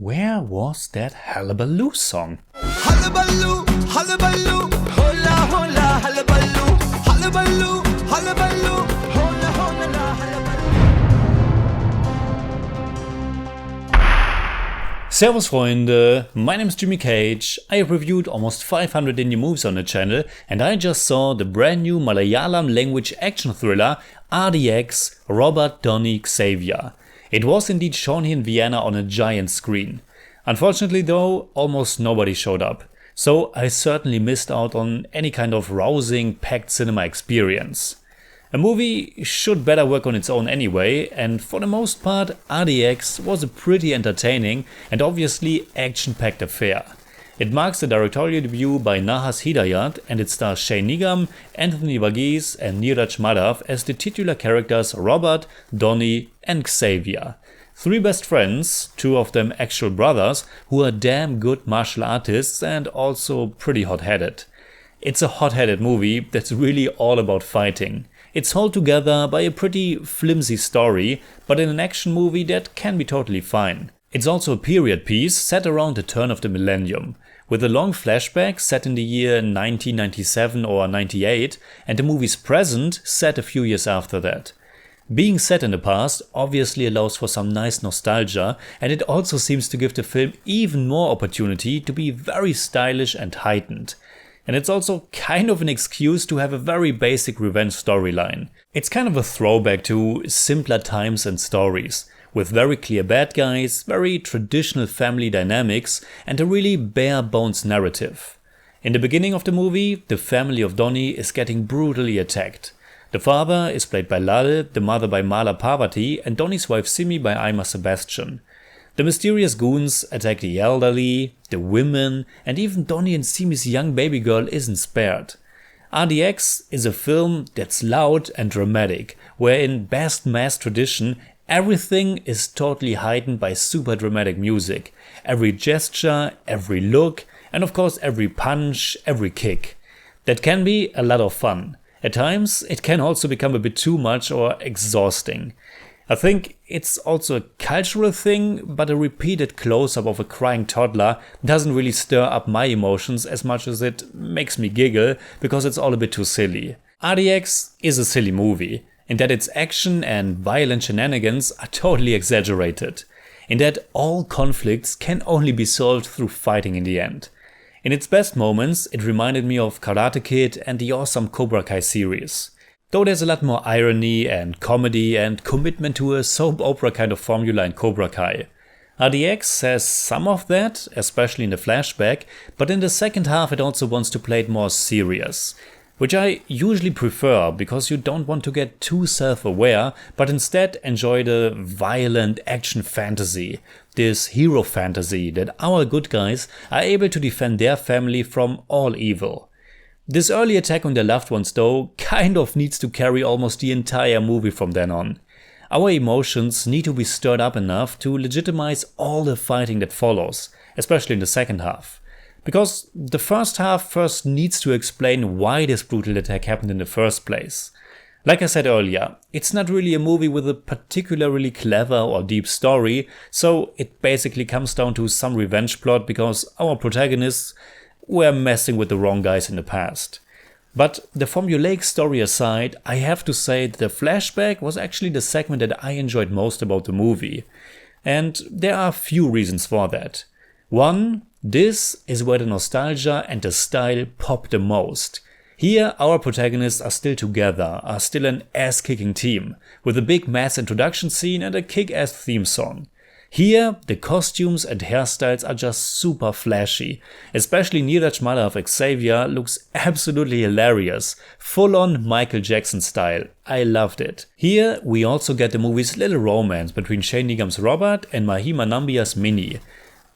Where was that Hullabaloo song? Hullabaloo, hullabaloo, hola hola, hullabaloo, hullabaloo, hullabaloo, hola hola, hullabaloo. Servus Freunde, my name is Jimmy Cage. I have reviewed almost 500 indie movies on the channel and I just saw the brand new Malayalam language action thriller RDX Robert Dony Xavier. It was indeed shown here in Vienna on a giant screen. Unfortunately though, almost nobody showed up, so I certainly missed out on any kind of rousing, packed cinema experience. A movie should better work on its own anyway, and for the most part RDX was a pretty entertaining and obviously action-packed affair. It marks the directorial debut by Nahas Hidayath and it stars Nigam, Anthony Verghese and Niraj Madhav as the titular characters Robert, Dony and Xavier. Three best friends, two of them actual brothers, who are damn good martial artists and also pretty hot-headed. It's a hot-headed movie that's really all about fighting. It's held together by a pretty flimsy story, but in an action movie that can be totally fine. It's also a period piece set around the turn of the millennium, with a long flashback set in the year 1997 or 98 and the movie's present set a few years after that. Being set in the past obviously allows for some nice nostalgia, and it also seems to give the film even more opportunity to be very stylish and heightened. And it's also kind of an excuse to have a very basic revenge storyline. It's kind of a throwback to simpler times and stories, with very clear bad guys, very traditional family dynamics, and a really bare bones narrative. In the beginning of the movie, the family of Dony is getting brutally attacked. The father is played by Lal, the mother by Mala Parvati, and Dony's wife Simi by Aima Sebastian. The mysterious goons attack the elderly, the women, and even Dony and Simi's young baby girl isn't spared. RDX is a film that's loud and dramatic, where in best mass tradition, everything is totally heightened by super dramatic music. Every gesture, every look, and of course every punch, every kick. That can be a lot of fun. At times, it can also become a bit too much or exhausting. I think it's also a cultural thing, but a repeated close-up of a crying toddler doesn't really stir up my emotions as much as it makes me giggle, because it's all a bit too silly. RDX is a silly movie, in that its action and violent shenanigans are totally exaggerated, in that all conflicts can only be solved through fighting in the end. In its best moments, it reminded me of Karate Kid and the awesome Cobra Kai series. Though there's a lot more irony and comedy and commitment to a soap opera kind of formula in Cobra Kai. RDX has some of that, especially in the flashback, but in the second half it also wants to play it more serious. Which I usually prefer, because you don't want to get too self-aware, but instead enjoy the violent action fantasy, this hero fantasy that our good guys are able to defend their family from all evil. This early attack on their loved ones though kind of needs to carry almost the entire movie from then on. Our emotions need to be stirred up enough to legitimize all the fighting that follows, especially in the second half. Because the first half first needs to explain why this brutal attack happened in the first place. Like I said earlier, it's not really a movie with a particularly clever or deep story, so it basically comes down to some revenge plot because our protagonists were messing with the wrong guys in the past. But the formulaic story aside, I have to say that the flashback was actually the segment that I enjoyed most about the movie. And there are a few reasons for that. One, this is where the nostalgia and the style pop the most. Here our protagonists are still together, are still an ass-kicking team, with a big mass introduction scene and a kick-ass theme song. Here the costumes and hairstyles are just super flashy, especially Niraj Madhav Xavier looks absolutely hilarious, full on Michael Jackson style. I loved it. Here we also get the movie's little romance between Nigam's Robert and Mahima Nambiar's Minnie.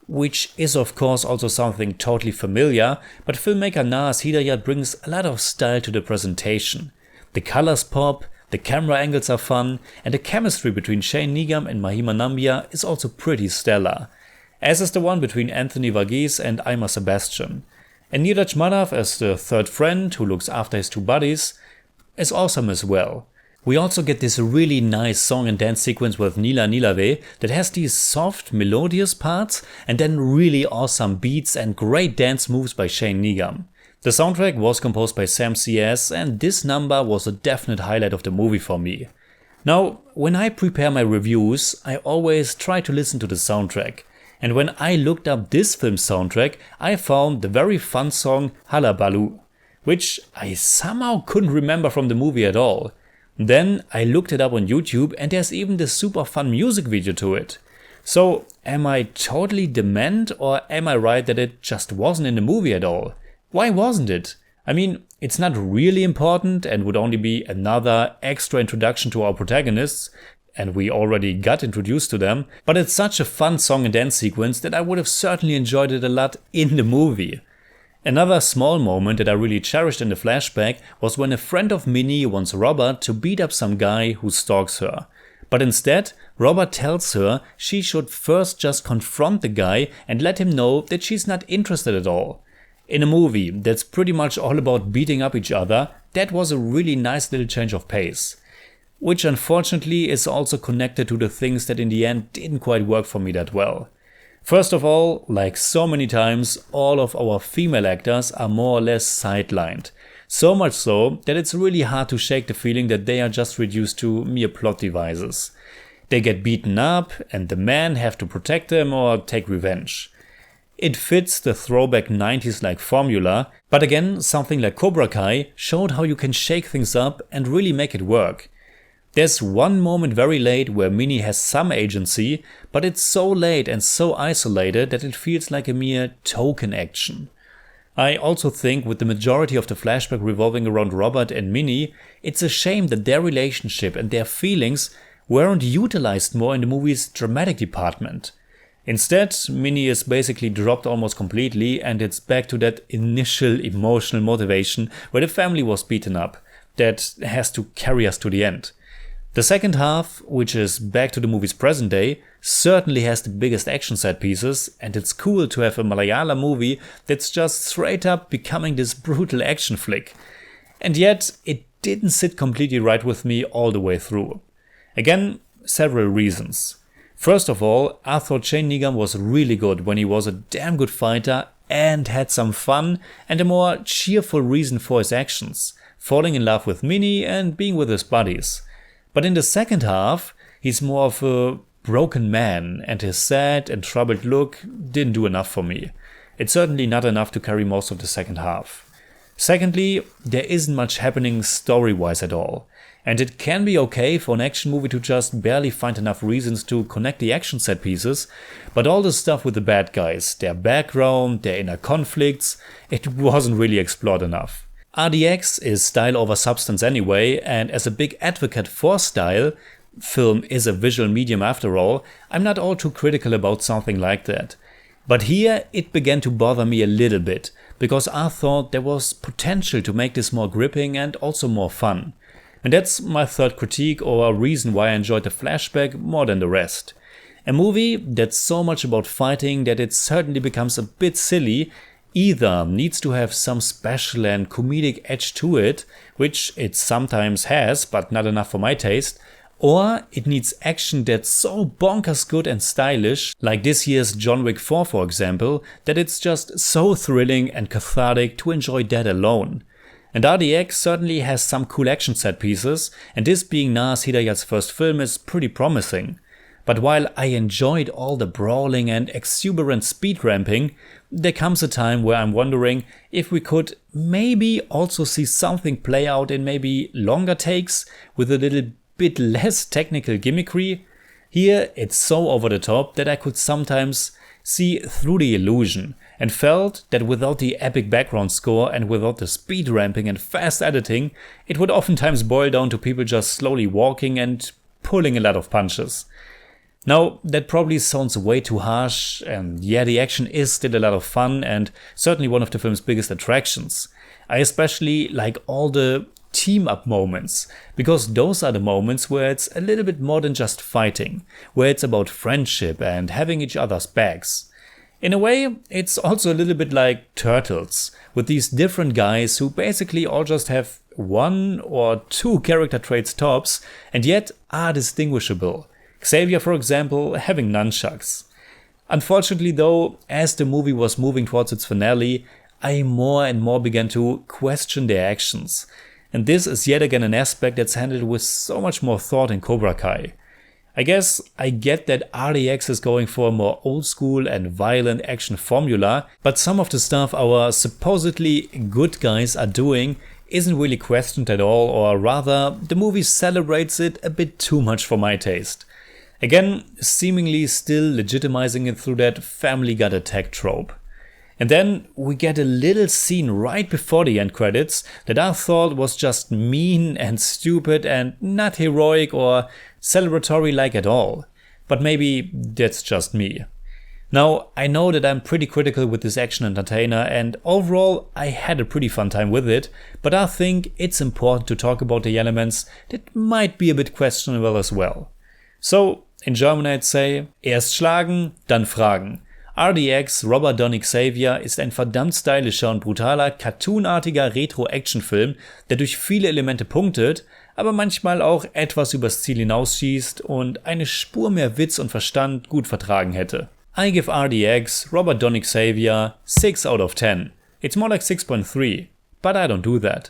Which is of course also something totally familiar, but filmmaker Nahas Hidayath brings a lot of style to the presentation. The colors pop, the camera angles are fun, and the chemistry between Nigam and Mahima Nambiar is also pretty stellar. As is the one between Anthony Verghese and Aima Sebastian. And Niraj Madhav as the third friend who looks after his two buddies is awesome as well. We also get this really nice song and dance sequence with Nila Nilave that has these soft, melodious parts and then really awesome beats and great dance moves by Shane Nigam. The soundtrack was composed by Sam CS, and this number was a definite highlight of the movie for me. Now, when I prepare my reviews, I always try to listen to the soundtrack. And when I looked up this film's soundtrack, I found the very fun song Halabaloo, which I somehow couldn't remember from the movie at all. Then I looked it up on YouTube and there's even this super fun music video to it. So am I totally dement, or am I right that it just wasn't in the movie at all? Why wasn't it? I mean, it's not really important and would only be another extra introduction to our protagonists, and we already got introduced to them, but it's such a fun song and dance sequence that I would have certainly enjoyed it a lot in the movie. Another small moment that I really cherished in the flashback was when a friend of Minnie wants Robert to beat up some guy who stalks her. But instead, Robert tells her she should first just confront the guy and let him know that she's not interested at all. In a movie that's pretty much all about beating up each other, that was a really nice little change of pace. Which unfortunately is also connected to the things that in the end didn't quite work for me that well. First of all, like so many times, all of our female actors are more or less sidelined. So much so that it's really hard to shake the feeling that they are just reduced to mere plot devices. They get beaten up and the men have to protect them or take revenge. It fits the throwback 90s-like formula, but again, something like Cobra Kai showed how you can shake things up and really make it work. There's one moment very late where Minnie has some agency, but it's so late and so isolated that it feels like a mere token action. I also think with the majority of the flashback revolving around Robert and Minnie, it's a shame that their relationship and their feelings weren't utilized more in the movie's dramatic department. Instead, Minnie is basically dropped almost completely, and it's back to that initial emotional motivation where the family was beaten up that has to carry us to the end. The second half, which is back to the movie's present day, certainly has the biggest action set pieces, and it's cool to have a Malayalam movie that's just straight up becoming this brutal action flick. And yet, it didn't sit completely right with me all the way through. Again, several reasons. First of all, I thought Shane Nigam was really good when he was a damn good fighter and had some fun and a more cheerful reason for his actions, falling in love with Minnie and being with his buddies. But in the second half, he's more of a broken man, and his sad and troubled look didn't do enough for me. It's certainly not enough to carry most of the second half. Secondly, there isn't much happening story-wise at all. And it can be okay for an action movie to just barely find enough reasons to connect the action set pieces, but all the stuff with the bad guys, their background, their inner conflicts, it wasn't really explored enough. RDX is style over substance anyway, and as a big advocate for style, film is a visual medium after all, I'm not all too critical about something like that. But here it began to bother me a little bit, because I thought there was potential to make this more gripping and also more fun. And that's my third critique, or a reason why I enjoyed the flashback more than the rest. A movie that's so much about fighting that it certainly becomes a bit silly either needs to have some special and comedic edge to it, which it sometimes has, but not enough for my taste, or it needs action that's so bonkers good and stylish, like this year's John Wick 4 for example, that it's just so thrilling and cathartic to enjoy that alone. And RDX certainly has some cool action set pieces, and this being Nahas Hidayath's first film is pretty promising. But while I enjoyed all the brawling and exuberant speed ramping, there comes a time where I'm wondering if we could maybe also see something play out in maybe longer takes with a little bit less technical gimmickry. Here it's so over the top that I could sometimes see through the illusion, and felt that without the epic background score and without the speed ramping and fast editing, it would oftentimes boil down to people just slowly walking and pulling a lot of punches. Now, that probably sounds way too harsh, and yeah, the action is still a lot of fun and certainly one of the film's biggest attractions. I especially like all the team-up moments, because those are the moments where it's a little bit more than just fighting, where it's about friendship and having each other's backs. In a way, it's also a little bit like Turtles, with these different guys who basically all just have one or two character traits tops, and yet are distinguishable. Xavier, for example, having nunchucks. Unfortunately though, as the movie was moving towards its finale, I more and more began to question their actions. And this is yet again an aspect that's handled with so much more thought in Cobra Kai. I guess I get that RDX is going for a more old school and violent action formula, but some of the stuff our supposedly good guys are doing isn't really questioned at all, or rather, the movie celebrates it a bit too much for my taste. Again, seemingly still legitimizing it through that family got attack trope. And then we get a little scene right before the end credits that I thought was just mean and stupid and not heroic or celebratory like at all. But maybe that's just me. Now, I know that I'm pretty critical with this action entertainer, and overall I had a pretty fun time with it, but I think it's important to talk about the elements that might be a bit questionable as well. So, in German I'd say, Erst schlagen, dann fragen. RDX, Dony Xavier, ist ein verdammt stylischer und brutaler Cartoon-artiger Retro Action Film, der durch viele Elemente punktet, aber manchmal auch etwas übers Ziel hinausschießt und eine Spur mehr Witz und Verstand gut vertragen hätte. I give RDX, Dony Xavier, 6 out of 10. It's more like 6.3, but I don't do that.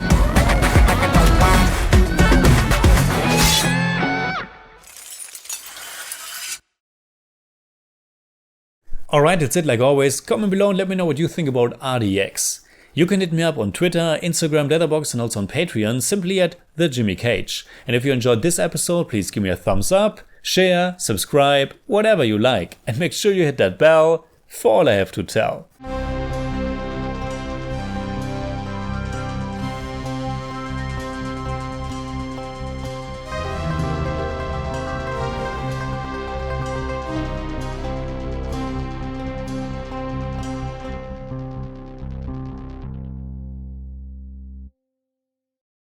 Alright, that's it like always. Comment below and let me know what you think about RDX. You can hit me up on Twitter, Instagram, Letterboxd and also on Patreon simply at TheJimmyCage. And if you enjoyed this episode, please give me a thumbs up, share, subscribe, whatever you like. And make sure you hit that bell for all I have to tell.